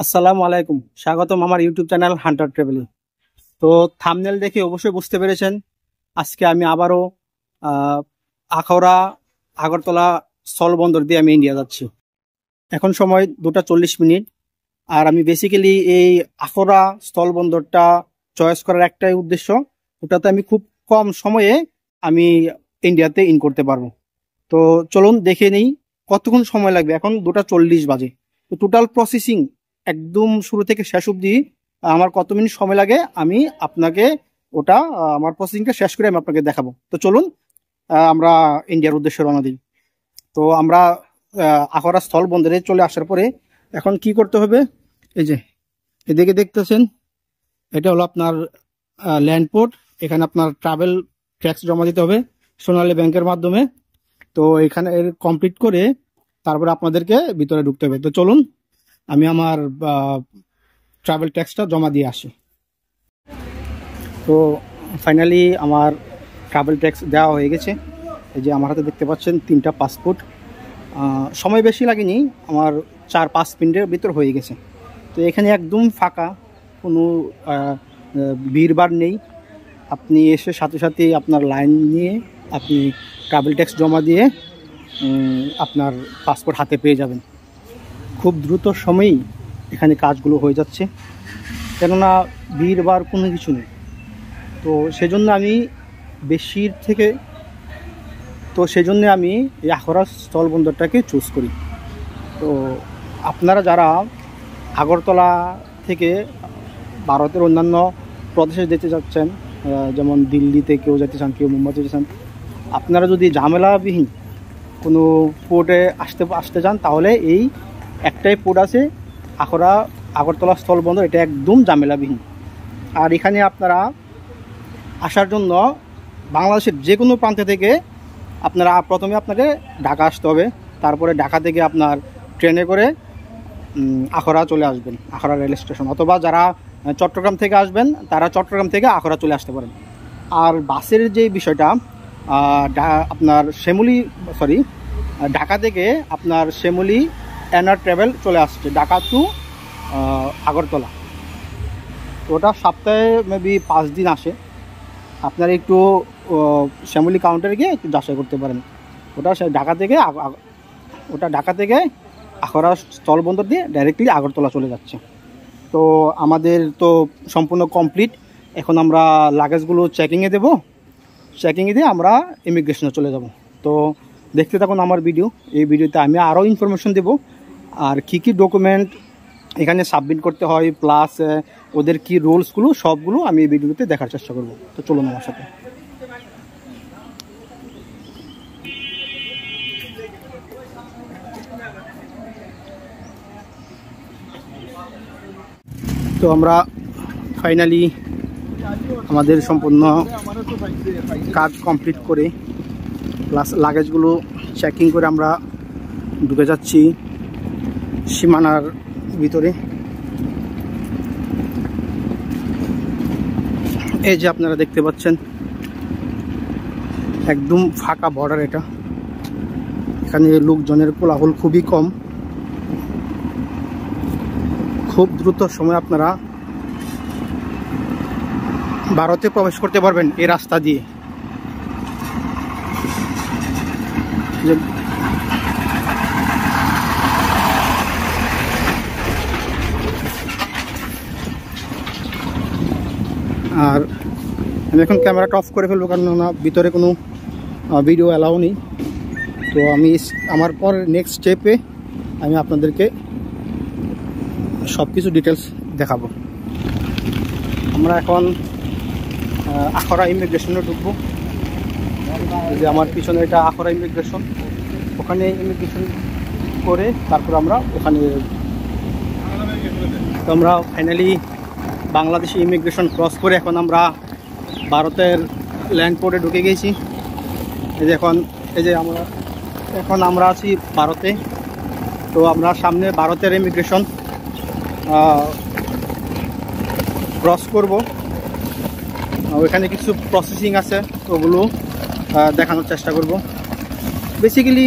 আসসালামু আলাইকুম, স্বাগতম আমার ইউটিউব চ্যানেল হান্টার ট্রাভেলে। তো থাম্বনেল দেখে অবশ্যই বুঝতে পেরেছেন আজকে আমি আবারও আখাউড়া আগরতলা স্থলবন্দর দিয়ে আমি ইন্ডিয়া যাচ্ছি। এখন সময় 2:40। আর আমি বেসিক্যালি এই আখাউড়া স্থলবন্দরটা চয়েস করার একটাই উদ্দেশ্য, ওটাতে আমি খুব কম সময়ে আমি ইন্ডিয়াতে ইন করতে পারবো। তো চলুন দেখে নিই কতক্ষণ সময় লাগবে। এখন 2:40 বাজে। তো টোটাল প্রসেসিং একদম শুরু থেকে শেষ অবধি আমার কত মিনিট সময় লাগে আমি আপনাকে ওটা আমার প্রসেসিংটা শেষ করে আমি আপনাকে দেখাবো। তো চলুন আমরা ইন্ডিয়ার উদ্দেশ্যে রওনা দিই। তো আমরা আখাউড়া স্থল বন্দরে চলে আসার পরে এখন কি করতে হবে, এই যে এদিকে দেখতেছেন এটা হলো আপনার ল্যান্ড পোর্ট। এখানে আপনার ট্রাভেল ট্যাক্স জমা দিতে হবে সোনালী ব্যাংকের মাধ্যমে। তো এখানে কমপ্লিট করে তারপরে আপনাদেরকে ভিতরে ঢুকতে হবে। তো চলুন আমি আমার ট্রাভেল ট্যাক্সটা জমা দিয়ে আসি। তো ফাইনালি আমার ট্রাভেল ট্যাক্স দেওয়া হয়ে গেছে। এই যে আমার হাতে দেখতে পাচ্ছেন 3টা পাসপোর্ট। সময় বেশি লাগেনি, আমার 4-5 মিনিটের ভিতর হয়ে গেছে। তো এখানে একদম ফাঁকা, কোনো ভিড়ভাড় নেই। আপনি এসে সাথে সাথে আপনার লাইন নিয়ে আপনি ট্রাভেল ট্যাক্স জমা দিয়ে আপনার পাসপোর্ট হাতে পেয়ে যাবেন। খুব দ্রুত সময়েই এখানে কাজগুলো হয়ে যাচ্ছে, কেননা ভিড়ভাড় কোনো কিছু নেই। তো সেজন্য আমি আমি এই আখাউড়া স্থলবন্দরটাকে চুজ করি। তো আপনারা যারা আগরতলা থেকে ভারতের অন্যান্য প্রদেশে যেতে যাচ্ছেন, যেমন দিল্লিতে কেউ যেতে চান, কেউ মুম্বাই যেতে চান, আপনারা যদি ঝামেলাবিহীন কোনো পোর্টে আসতে চান তাহলে এই একটাই পোর্ট আছে আগরতলা স্থলবন্দর, এটা একদম ঝামেলাবিহীন। আর এখানে আপনারা আসার জন্য বাংলাদেশের যে কোনো প্রান্ত থেকে প্রথমে আপনাকে ঢাকা আসতে হবে, তারপরে ঢাকা থেকে আপনার ট্রেনে করে আখাউড়া চলে আসবেন, আখাউড়া রেল স্টেশন। অথবা যারা চট্টগ্রাম থেকে আসবেন তারা চট্টগ্রাম থেকে আখাউড়া চলে আসতে পারেন। আর বাসের যে বিষয়টা, আপনার ঢাকা থেকে আপনার শ্যামলী এনার ট্রাভেল চলে আসছে ঢাকা টু আগরতলা। ওটা সপ্তাহে মেবি 5 দিন আসে। আপনারা একটু শ্যামলী কাউন্টারে গিয়ে একটু যাচাই করতে পারেন। ওটা ঢাকা থেকে আখাউড়া স্থলবন্দর দিয়ে ডাইরেক্টলি আগরতলা চলে যাচ্ছে। তো আমাদের তো সম্পূর্ণ কমপ্লিট। এখন আমরা লাগেজগুলো চেকিংয়ে দেবো, চেকিংয়ে দিয়ে আমরা ইমিগ্রেশনে চলে যাব। তো দেখতে থাকুন আমার ভিডিও। এই ভিডিওতে আমি আরও ইনফরমেশন দেব, আর কী কী ডকুমেন্ট এখানে সাবমিট করতে হয়, প্লাস ওদের কি রুলসগুলো সবগুলো আমি এই ভিডিওতে দেখার চেষ্টা করব। তো চলুন আমার সাথে। তো আমরা ফাইনালি আমাদের সম্পূর্ণ কাজ কমপ্লিট করে প্লাস লাগেজগুলো চেকিং করে আমরা ঢুকে যাচ্ছি সীমানার ভিতরে। এই যে আপনারা দেখতে পাচ্ছেন একদম ফাঁকা বর্ডার এটা। এখানে লোকজনের কোলাহল খুবই কম। খুব দ্রুত সময় আপনারা ভারতে প্রবেশ করতে পারবেন এই রাস্তা দিয়ে। আর আমি এখন ক্যামেরাটা অফ করে ফেলবো, কারণ ভিতরে কোনো ভিডিও অ্যালাউ নেই। তো আমি আমার পর নেক্সট স্টেপে আমি আপনাদেরকে সব কিছু ডিটেলস দেখাবো। আমরা এখন আখাউড়া ইমিগ্রেশনে ঢুকবো। যে আমার পিছনে এটা আখাউড়া ইমিগ্রেশন, ওখানে ইমিগ্রেশন করে তারপর আমরা ওখানে। তো আমরা ফাইনালি বাংলাদেশি ইমিগ্রেশন ক্রস করে এখন আমরা ভারতের ল্যান্ড পোর্টে ঢুকে গেছি। এই যে আমরা আছি ভারতে। তো আমরা সামনে ভারতের ইমিগ্রেশন ক্রস করব। ওইখানে কিছু প্রসেসিং আছে, ওগুলো দেখানোর চেষ্টা করব। বেসিক্যালি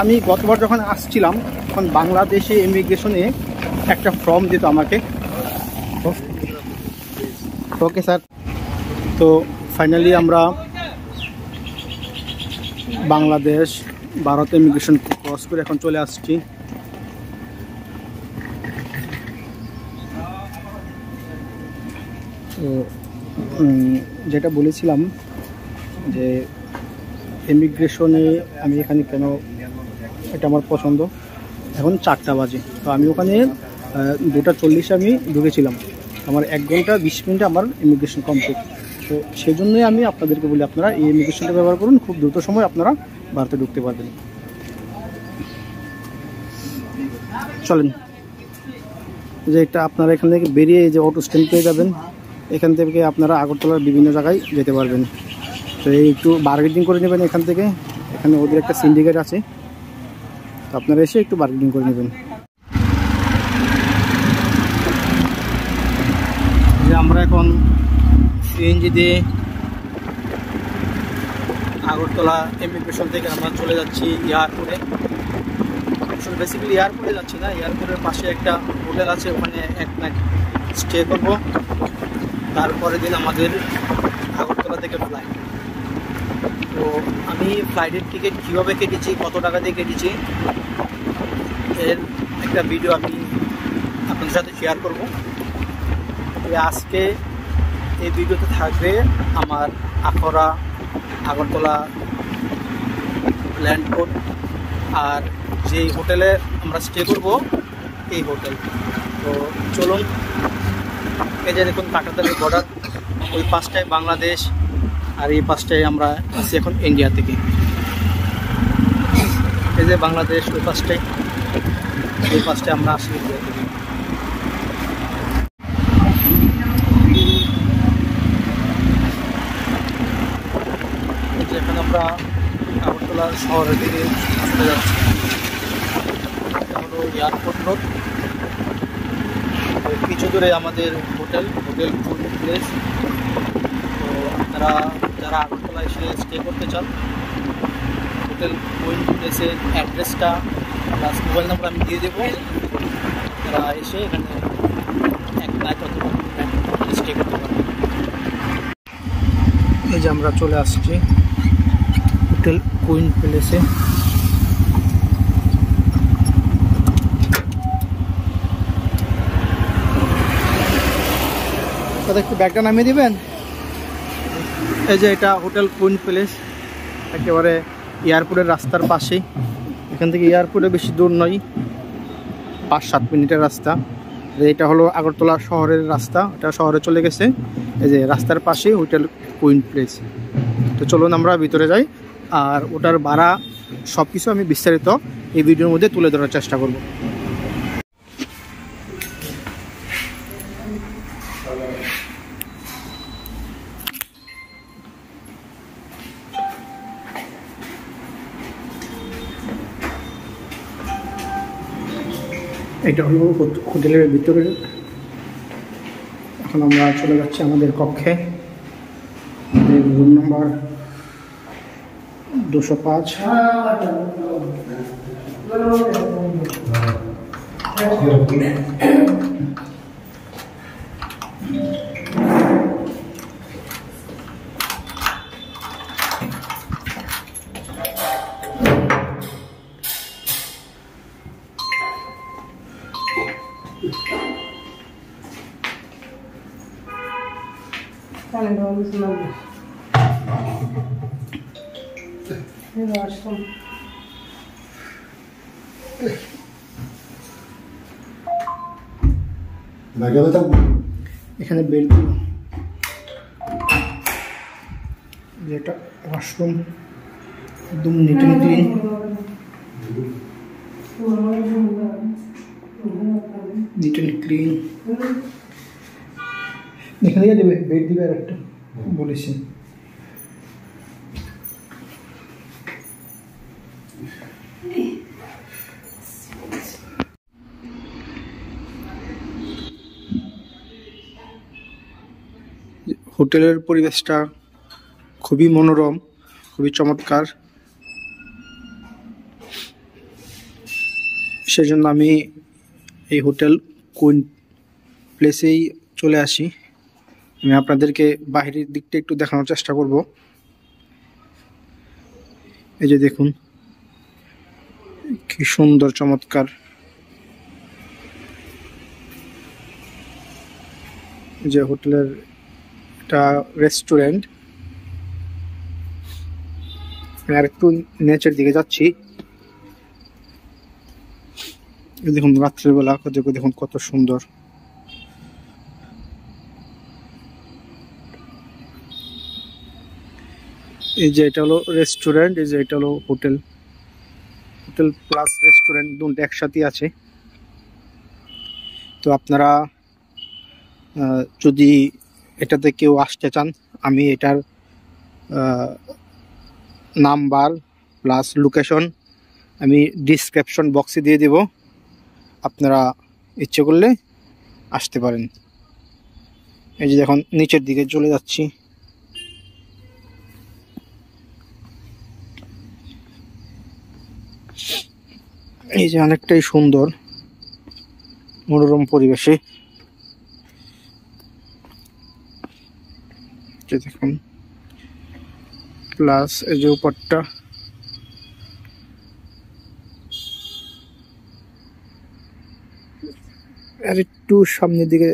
আমি গতবার যখন আসছিলাম তখন বাংলাদেশে ইমিগ্রেশনে একটা ফর্ম দিত আমাকে। Okay sir. তো ফাইনালি আমরা বাংলাদেশ ভারত ইমিগ্রেশন ক্রস করে এখন চলে আসছি। তো যেটা বলেছিলাম যে ইমিগ্রেশনে আমি এখানে কেন, এটা আমার পছন্দ। এখন 4টা বাজে, তো আমি ওখানে 2:40 আমি ঢুকেছিলাম। আমার 1 ঘন্টা 20 মিনিটে আমার ইমিগ্রেশন কমপ্লিট। তো সেই জন্যই আমি আপনাদেরকে বলি আপনারা এই ইমিগ্রেশনটা ব্যবহার করুন, খুব দ্রুত সময় আপনারা ভারতে ঢুকতে পারবেন। চলেন, যে এটা আপনারা এখান থেকে বেরিয়ে যে অটো স্ট্যান্ড পেয়ে যাবেন, এখান থেকে আপনারা আগরতলার বিভিন্ন জায়গায় যেতে পারবেন। তো এই একটু বার্গেনিং করে নেবেন এখান থেকে, এখানে ওদের একটা সিন্ডিকেট আছে, তো আপনারা এসে একটু বার্গেনিং করে নেবেন। যে আমরা এখন সিএনজি দিয়ে আগরতলা ইমিগ্রেশন থেকে আমরা চলে যাচ্ছি এয়ারপোর্টে। আসলে বেসিক্যালি এয়ারপোর্টে যাচ্ছি না, এয়ারপোর্টের পাশে একটা হোটেল আছে, ওখানে 1 নাইট স্টে করব। তারপরের দিন আমাদের আগরতলা থেকে ফ্লাইট। তো আমি ফ্লাইটের টিকিট কীভাবে কেটেছি, কত টাকা দিয়ে কেটেছি, এর একটা ভিডিও আমি আপনাদের সাথে শেয়ার করব। আজকে এই ভিডিওতে থাকবে আমার আখাউড়া আগরতলা ল্যান্ডপোর্ট, আর যেই হোটেলে আমরা স্টে করব এই হোটেল। তো চলুন, এই যে দেখুন কাটাতারের বর্ডার, ওই পাশটায় বাংলাদেশ আর এই পাশটায় আমরা আছি এখন ইন্ডিয়া থেকে। এই যে বাংলাদেশ ওই পাশটায়, এই পাশটায় আমরা আসি ইন্ডিয়া থেকে। এখানে আমরা আগরতলা শহরের দিকে আসতে যাচ্ছি। এটা হলো এয়ারপোর্ট রোড, কিছু দূরে আমাদের হোটেল ফুড প্লেস। তো আপনারা যারা আগরতলা এসে স্টে করতে চান, হোটেল ফুড প্লেসের অ্যাড্রেসটা প্লাস মোবাইল নাম্বার আমি দিয়ে দেবো। তারা এসে এখানে 1 নাইট অথবা স্টে করতে পারবেন। এই যে আমরা চলে আসছি হোটেল কুইন প্যালেসে। একটু ব্যাগটা নামিয়ে দিবেন। এই যে এটা হোটেল কুইন প্যালেস, একেবারে এয়ারপোর্টের রাস্তার পাশেই। এখান থেকে এয়ারপোর্টে বেশি দূর নয়, 5-7 মিনিটের রাস্তা। এটা হলো আগরতলা শহরের রাস্তা, এটা শহরে চলে গেছে। এই যে রাস্তার পাশেই হোটেল কুইন প্লেস। তো চলুন আমরা ভিতরে যাই, আর ওটার ভাড়া সব কিছু আমি বিস্তারিত এই ভিডিওর মধ্যে তুলে ধরার চেষ্টা করব। এটা হলো হোটেলের ভিতরে। এখন আমরা চলে যাচ্ছি আমাদের কক্ষে, রুম নাম্বার 205। এখানে বেড দিল, যেটা ওয়াশরুম একদম neat and clean. Neat and clean. এখানে দেবে বেড দিবে আর একটা বলেছি। হোটেলের পরিবেশটা খুবই মনোরম, খুবই চমৎকার। সেজন্য আমি এই হোটেল কোন প্লেসেই চলে আসি। আমি আপনাদেরকে বাইরের দিকটা একটু দেখানোর চেষ্টা করব। এই যে দেখুন কি সুন্দর চমৎকার যে হোটেলের একটা রেস্টুরেন্ট। আর একটু নেচার দিকে যাচ্ছি। দেখুন রাত্রিবেলা দেখুন কত সুন্দর। এই যে এটা হলো রেস্টুরেন্ট, এই যে এটা হলো হোটেল। হোটেল প্লাস রেস্টুরেন্ট দুটো একসাথে আছে। তো আপনারা যদি এটাতে কেউ আসতে চান, আমি এটার নাম্বার প্লাস লোকেশন আমি ডিসক্রিপশন বক্সে দিয়ে দেব। আপনারা ইচ্ছে করলে আসতে পারেন। এই যে এখন নিচের দিকে চলে যাচ্ছি। এই যে অনেকটাই সুন্দর মনোরম পরিবেশে। দেখুন প্লাস এই যে উপরটা আর একটু সামনের দিকে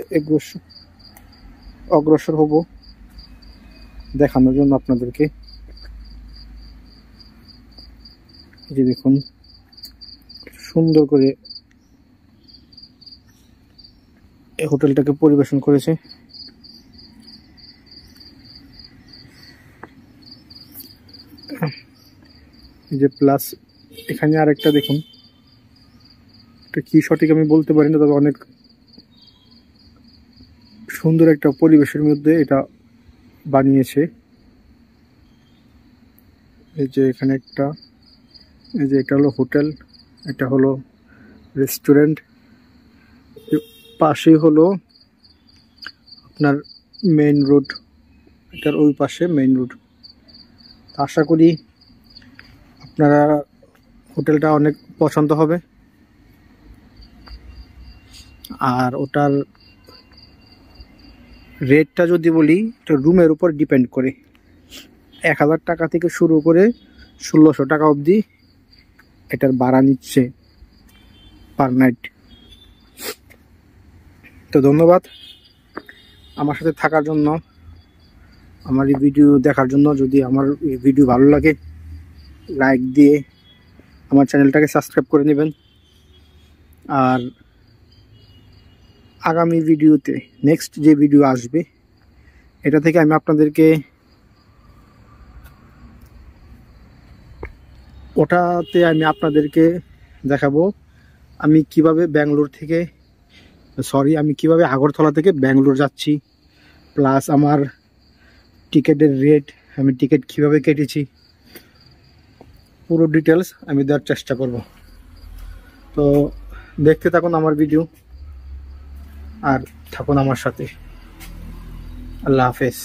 অগ্রসর হব দেখানোর জন্য আপনাদেরকে। এই যে দেখুন সুন্দর করে এই হোটেলটাকে পরিবেশন করেছে। এই যে প্লাস এখানে আরেকটা দেখুন, এটা কি সঠিক আমি বলতে পারি না, তবে অনেক সুন্দর একটা পরিবেশের মধ্যে এটা বানিয়েছে। এই যে এখানে একটা, এই যে এটা হলো হোটেল, এটা হলো রেস্টুরেন্ট, পাশেই হলো আপনার মেইন রোড, এটার ওই পাশে মেইন রোড। আশা করি আপনারা হোটেলটা অনেক পছন্দ হবে। আর ওটার রেটটা যদি বলি, এটা রুমের উপর ডিপেন্ড করে। 1000 টাকা থেকে শুরু করে 1600 টাকা অবধি এটার ভাড়া নিচ্ছে পার নাইট। তো ধন্যবাদ আমার সাথে থাকার জন্য, আমার এই ভিডিও দেখার জন্য। যদি আমার এই ভিডিও ভালো লাগে লাইক দিয়ে আমার চ্যানেলটাকে সাবস্ক্রাইব করে নেবেন। আর আগামী ভিডিওতে নেক্সট যে ভিডিও আসবে এটা থেকে আমি আপনাদেরকে দেখাবো আমি কিভাবে আগরতলা থেকে ব্যাঙ্গালোর যাচ্ছি, প্লাস আমার টিকিটের রেট, আমি টিকিট কিভাবে কেটেছি, পুরো ডিটেলস আমি দেওয়ার চেষ্টা করব। তো দেখতে থাকুন আমার ভিডিও আর থাকুন আমার সাথে। আল্লাহ হাফেজ।